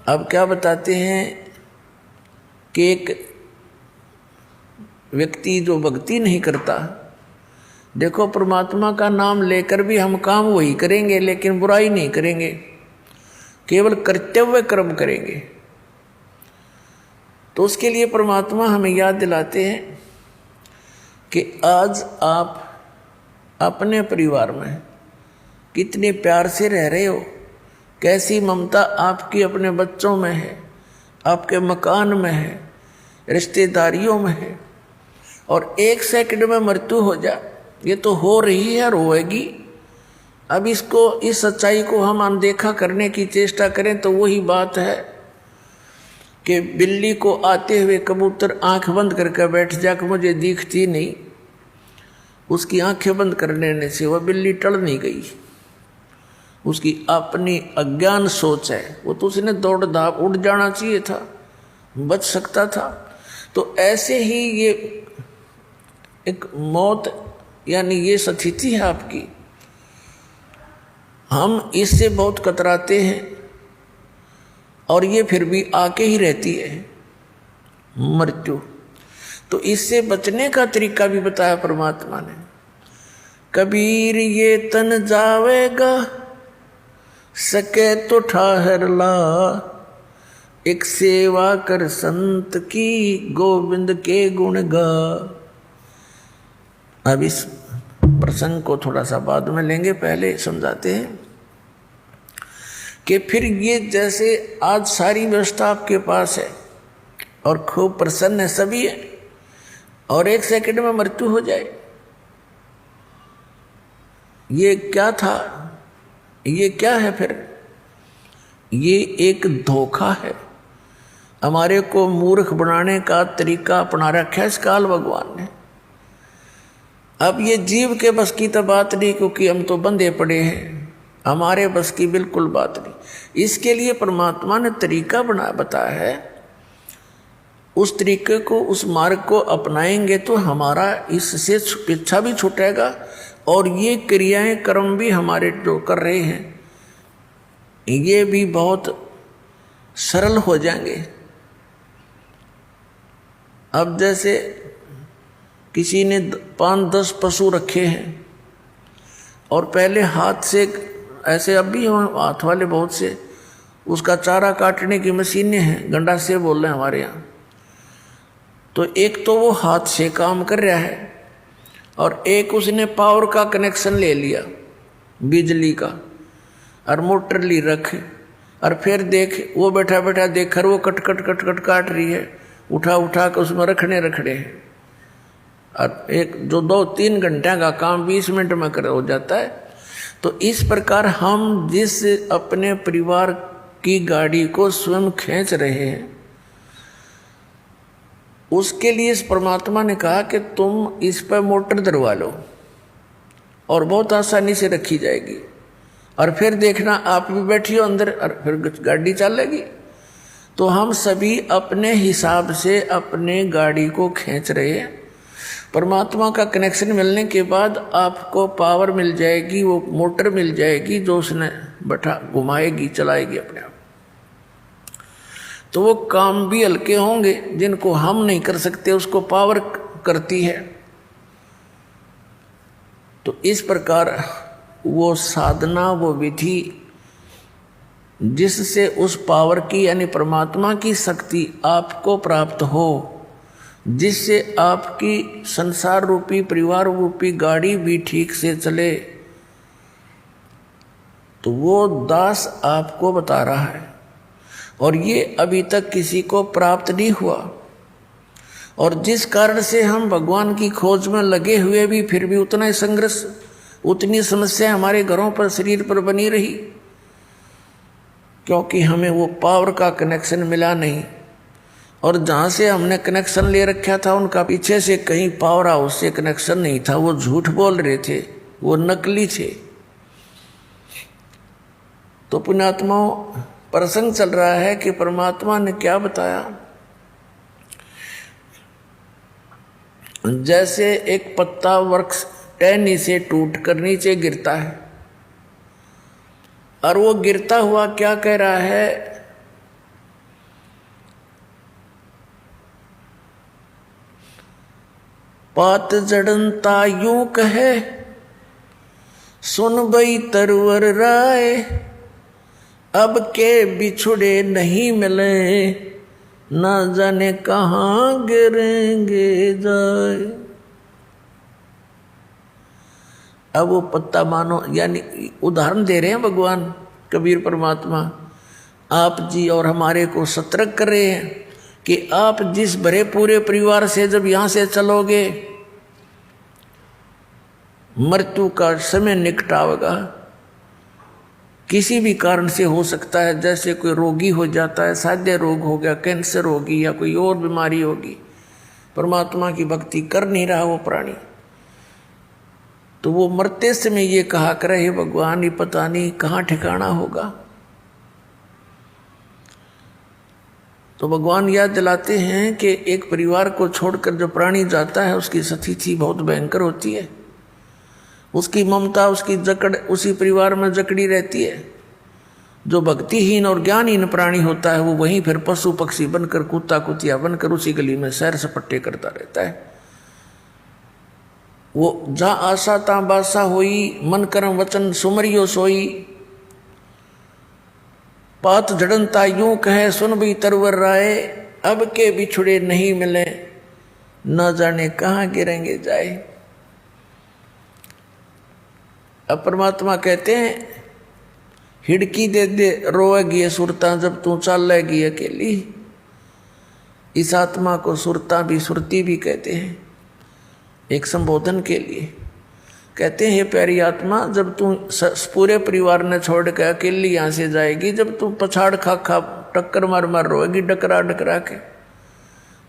अब क्या बताते हैं कि एक व्यक्ति जो भक्ति नहीं करता, देखो परमात्मा का नाम लेकर भी हम काम वही करेंगे लेकिन बुराई नहीं करेंगे, केवल कर्तव्य कर्म करेंगे। तो उसके लिए परमात्मा हमें याद दिलाते हैं कि आज आप अपने परिवार में कितने प्यार से रह रहे हो, कैसी ममता आपकी अपने बच्चों में है, आपके मकान में है, रिश्तेदारियों में है, और 1 सेकंड में मृत्यु हो जाए, ये तो हो रही है और होएगी। अब इस सच्चाई को हम अनदेखा करने की चेष्टा करें तो वही बात है कि बिल्ली को आते हुए कबूतर आंख बंद करके बैठ जा कि मुझे दिखती नहीं, उसकी आंखें बंद कर लेने से वह बिल्ली टल नहीं गई, उसकी अपनी अज्ञान सोच है। वो तो उसने दौड़ धाप उड़ जाना चाहिए था, बच सकता था। तो ऐसे ही ये एक मौत यानी ये स्थिति है आपकी, हम इससे बहुत कतराते हैं और ये फिर भी आके ही रहती है मृत्यु। तो इससे बचने का तरीका भी बताया परमात्मा ने। कबीर ये तन जावेगा, सके तो ठहर ला, एक सेवा कर संत की, गोविंद के गुण गा। अब इस प्रसंग को थोड़ा सा बाद में लेंगे, पहले समझाते हैं कि फिर ये जैसे आज सारी व्यवस्था आपके पास है और खूब प्रसन्न है सभी है, और 1 सेकंड में मृत्यु हो जाए, ये क्या था, ये क्या है? फिर ये एक धोखा है, हमारे को मूर्ख बनाने का तरीका अपना रखा है इस काल भगवान ने। अब ये जीव के बस की तो बात नहीं, क्योंकि हम तो बंधे पड़े हैं, हमारे बस की बिल्कुल बात नहीं। इसके लिए परमात्मा ने तरीका बताया है, उस तरीके को, उस मार्ग को अपनाएंगे तो हमारा इससे पीछा भी छूटेगा और ये क्रियाएं कर्म भी हमारे जो कर रहे हैं ये भी बहुत सरल हो जाएंगे। अब जैसे किसी ने 5-10 पशु रखे हैं और पहले हाथ से, ऐसे अब भी हाथ वाले बहुत से, उसका चारा काटने की मशीनें हैं, गंडा से बोल रहे हैं हमारे यहाँ। तो एक तो वो हाथ से काम कर रहा है और एक उसने पावर का कनेक्शन ले लिया, बिजली का, और मोटर ली रख, और फिर देख वो बैठा बैठा देख कर वो कट कट कट कट काट रही है, उठा उठा कर उसमें रखने हैं। और एक जो 2-3 घंटे का काम 20 मिनट में कर हो जाता है। तो इस प्रकार हम जिस अपने परिवार की गाड़ी को स्वयं खींच रहे हैं, उसके लिए इस परमात्मा ने कहा कि तुम इस पर मोटर दरवा लो और बहुत आसानी से रखी जाएगी, और फिर देखना आप भी बैठी हो अंदर और फिर गाड़ी चलेगी। तो हम सभी अपने हिसाब से अपने गाड़ी को खींच रहे हैं। परमात्मा का कनेक्शन मिलने के बाद आपको पावर मिल जाएगी, वो मोटर मिल जाएगी जो उसने बैठा घुमाएगी, चलाएगी अपने आप। तो वो काम भी हल्के होंगे जिनको हम नहीं कर सकते, उसको पावर करती है। तो इस प्रकार वो साधना, वो विधि जिससे उस पावर की यानी परमात्मा की शक्ति आपको प्राप्त हो, जिससे आपकी संसार रूपी परिवार रूपी गाड़ी भी ठीक से चले, तो वो दास आपको बता रहा है। और ये अभी तक किसी को प्राप्त नहीं हुआ, और जिस कारण से हम भगवान की खोज में लगे हुए भी फिर भी उतना ही संघर्ष, उतनी समस्या हमारे घरों पर, शरीर पर बनी रही, क्योंकि हमें वो पावर का कनेक्शन मिला नहीं। और जहाँ से हमने कनेक्शन ले रखा था उनका पीछे से कहीं पावर हाउस से कनेक्शन नहीं था, वो झूठ बोल रहे थे, वो नकली थे। तो पुण्यात्माओं, प्रसंग चल रहा है कि परमात्मा ने क्या बताया। जैसे एक पत्ता वृक्ष टहनी से टूट कर नीचे गिरता है, और वो गिरता हुआ क्या कह रहा है पात जड़नता यूं कहे, सुन बई तरवर राय, अब के बिछुड़े नहीं मिले, ना जाने कहाँ गिरेंगे जाए। अब वो पत्ता मानो, यानी उदाहरण दे रहे हैं भगवान कबीर परमात्मा, आप जी और हमारे को सतर्क कर रहे हैं कि आप जिस भरे पूरे परिवार से जब यहाँ से चलोगे, मृत्यु का समय निकट आवेगा। किसी भी कारण से हो सकता है, जैसे कोई रोगी हो जाता है, साध्य रोग हो गया, कैंसर होगी या कोई और बीमारी होगी, परमात्मा की भक्ति कर नहीं रहा वो प्राणी, तो वो मरते समय ये कहा करे, हे भगवान ये पता नहीं कहाँ ठिकाना होगा। तो भगवान याद दिलाते हैं कि एक परिवार को छोड़कर जो प्राणी जाता है उसकी स्थिति बहुत भयंकर होती है। उसकी ममता, उसकी जकड़ उसी परिवार में जकड़ी रहती है। जो भक्तिहीन और ज्ञानहीन प्राणी होता है वो वहीं फिर पशु पक्षी बनकर, कुत्ता कुतिया बनकर उसी गली में सैर सपट्टे करता रहता है। वो जहाँ आशा तहाँ बासा होई, मन कर्म वचन सुमरियो सोई, पात जड़नता यूं कहे, सुन भी तरवर राय, अब के बिछुड़े नहीं मिले, न जाने कहाँ गिरेंगे जाए। अब परमात्मा कहते हैं, हिड़की दे दे रोएगी सुरता, जब तू चलेगी अकेली। इस आत्मा को सुरता भी, सुरती भी कहते हैं, एक संबोधन के लिए। कहते हैं, हे प्यारी आत्मा, जब तू पूरे परिवार ने छोड़ के अकेली यहाँ से जाएगी, जब तू पछाड़ खा खा टक्कर मार मार रोएगी, डकरा डकरा के,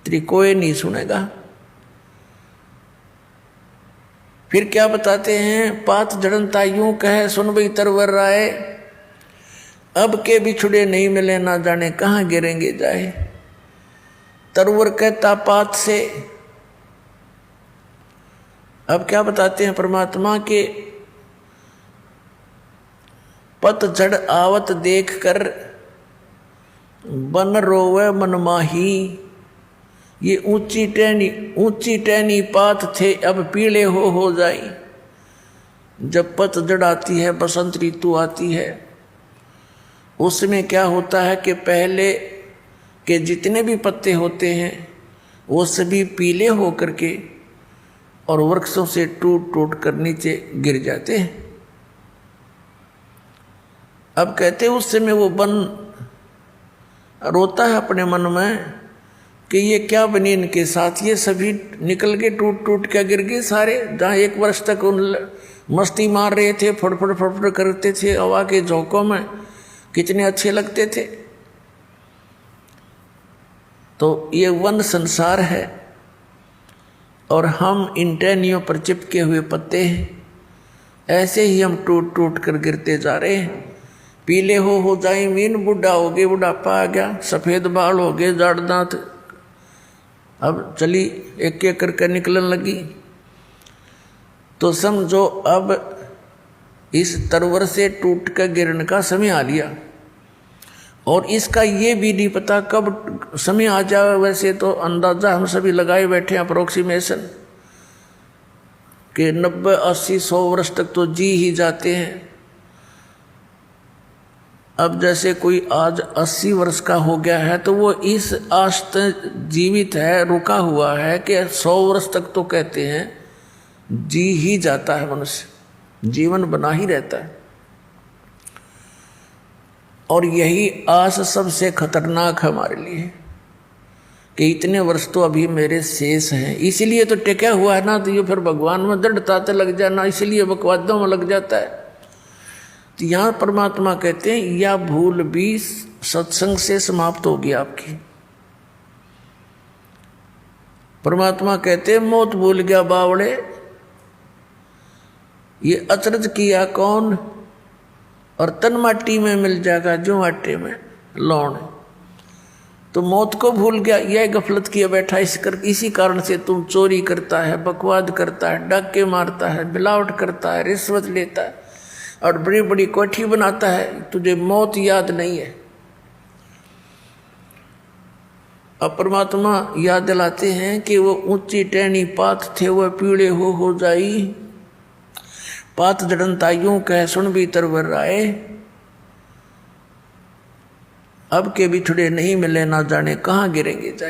तेरी कोई नहीं सुनेगा। फिर क्या बताते हैं, पात जड़नता यूं कहे, सुन बई तरवर राय, अब के बिछुड़े नहीं मिले, ना जाने कहाँ गिरेंगे जाए। तरवर कहता पात से। अब क्या बताते हैं परमात्मा के, पतझड़ आवत देख कर बन रोवे मन माही, ये ऊंची टहनी पात थे अब पीले हो जाई। जब पतझड़ आती है, बसंत ऋतु आती है, उसमें क्या होता है कि पहले के जितने भी पत्ते होते हैं वो सभी पीले हो करके और वृक्षों से टूट टूट कर नीचे गिर जाते हैं। अब कहते हैं उस समय वो वन रोता है अपने मन में कि ये क्या बनी इनके साथ, ये सभी निकल के टूट टूट के गिर गए सारे। जहाँ एक वर्ष तक उन मस्ती मार रहे थे, फड़फड़ फड़फड़ करते थे हवा के झोंकों में, कितने अच्छे लगते थे। तो ये वन संसार है और हम इन टहनियों पर चिपके हुए पत्ते हैं। ऐसे ही हम टूट टूट कर गिरते जा रहे हैं। पीले हो जाए मीन, बुढ़ा हो गए, बुढ़ापा आ गया, सफ़ेद बाल हो गए, जाड़ दांत, अब चली एक एक करके निकलने लगी। तो समझो अब इस तरवर से टूट कर गिरने का समय आ लिया और इसका ये भी नहीं पता कब समय आ जाए। वैसे तो अंदाजा हम सभी लगाए बैठे हैं, अप्रोक्सीमेशन, कि 90, 80, 100 वर्ष तक तो जी ही जाते हैं। अब जैसे कोई आज 80 वर्ष का हो गया है तो वो इस आश तक जीवित है, रुका हुआ है कि 100 वर्ष तक तो कहते हैं जी ही जाता है, मनुष्य जीवन बना ही रहता है। और यही आस सबसे खतरनाक है हमारे लिए कि इतने वर्ष तो अभी मेरे शेष हैं, इसलिए तो टिका हुआ है ना। तो ये फिर भगवान में दृढ़ता तो लग जाना, इसलिए बकवादों में लग जाता है। तो यहाँ परमात्मा कहते हैं या भूल भी सत्संग से समाप्त होगी आपकी। परमात्मा कहते हैं मौत भूल गया बावड़े, ये अचरज किया कौन, और तन माटी में मिल जाएगा जो आटे में लौण। तो मौत को भूल गया, यह गफलत किया बैठा, इसी कारण से तुम चोरी करता है, बकवाद करता है, डाके मारता है, मिलावट करता है, रिश्वत लेता है और बड़ी बड़ी कोठी बनाता है। तुझे मौत याद नहीं है। अब परमात्मा याद दिलाते हैं कि वो ऊंची टहनी पात थे वह पीड़े हो जाई, पात जड़नताइयों कह सुन भीतर वर आए, अब के बिछड़े नहीं मिले ना जाने कहाँ गिरेंगे जाए।